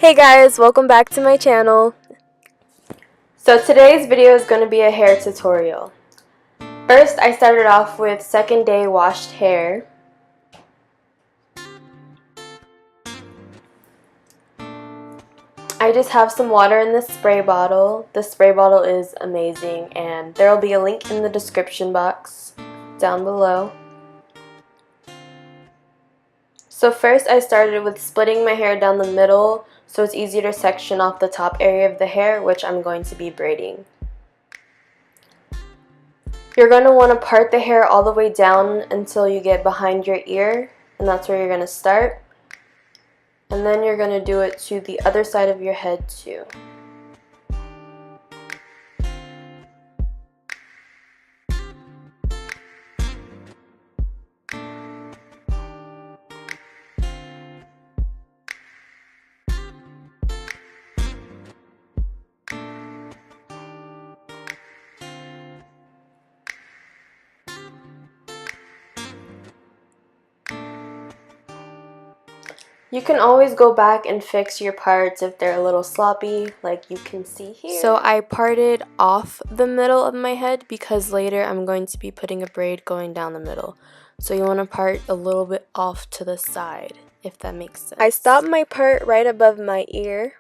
Hey guys, welcome back to my channel. So today's video is going to be a hair tutorial. First, I started off with second day washed hair. I just have some water in this spray bottle. The spray bottle is amazing and there will be a link in the description box down below. So first I started with splitting my hair down the middle so it's easier to section off the top area of the hair, which I'm going to be braiding. You're going to want to part the hair all the way down until you get behind your ear, and that's where you're going to start. And then you're going to do it to the other side of your head too. You can always go back and fix your parts if they're a little sloppy, like you can see here. So I parted off the middle of my head because later I'm going to be putting a braid going down the middle. So you want to part a little bit off to the side, if that makes sense. I stopped my part right above my ear.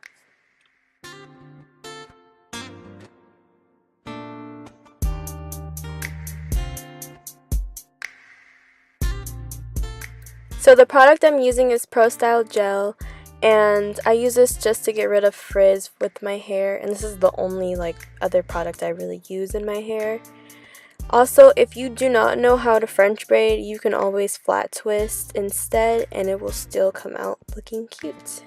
So the product I'm using is Pro Style Gel, and I use this just to get rid of frizz with my hair, and this is the only other product I really use in my hair. Also, if you do not know how to French braid, you can always flat twist instead and it will still come out looking cute.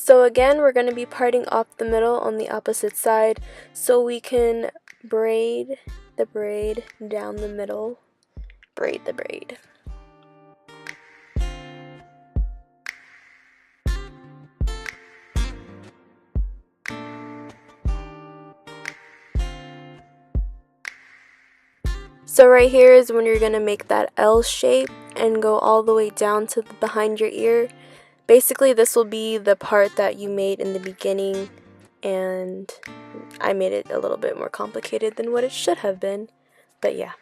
So again, we're going to be parting off the middle on the opposite side so we can braid the braid down the middle. Braid the braid. So right here is when you're going to make that L shape and go all the way down to behind your ear. Basically, this will be the part that you made in the beginning, and I made it a little bit more complicated than what it should have been, but yeah.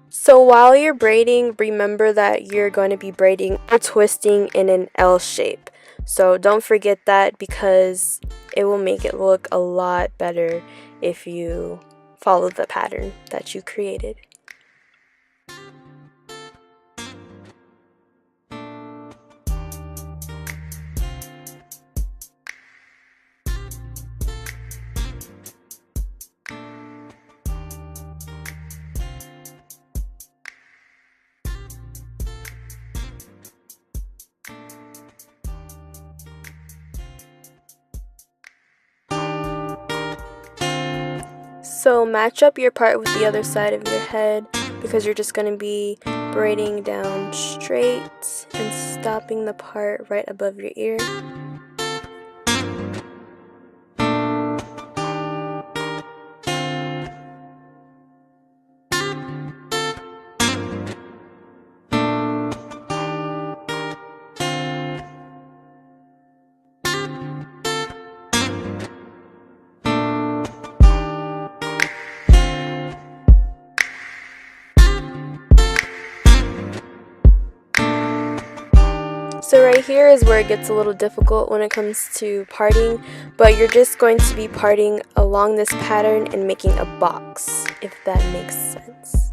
So while you're braiding, remember that you're going to be braiding or twisting in an L shape. So don't forget that because it will make it look a lot better if you follow the pattern that you created. So match up your part with the other side of your head because you're just going to be braiding down straight and stopping the part right above your ear. So right here is where it gets a little difficult when it comes to parting, but you're just going to be parting along this pattern and making a box, if that makes sense.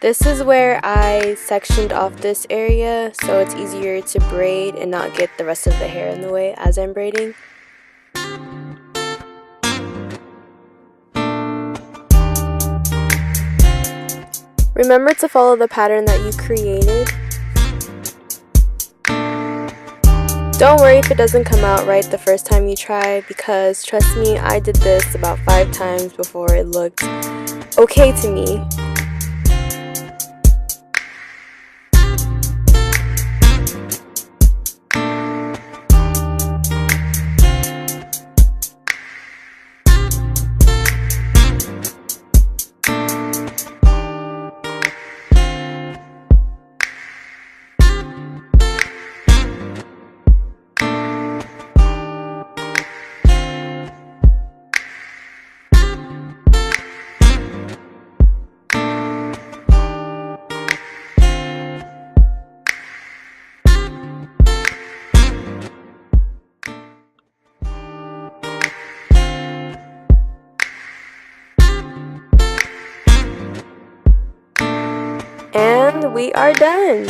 This is where I sectioned off this area so it's easier to braid and not get the rest of the hair in the way as I'm braiding. Remember to follow the pattern that you created. Don't worry if it doesn't come out right the first time you try, because trust me, I did this about 5 times before it looked okay to me. And we are done.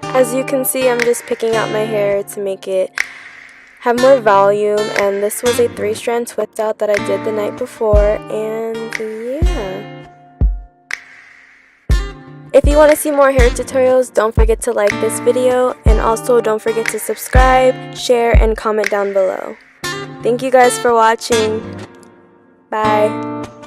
As you can see, I'm just picking out my hair to make it have more volume, and this was a 3-strand twist out that I did the night before, and yeah. If you want to see more hair tutorials, don't forget to like this video, and also don't forget to subscribe, share, and comment down below. Thank you guys for watching. Bye.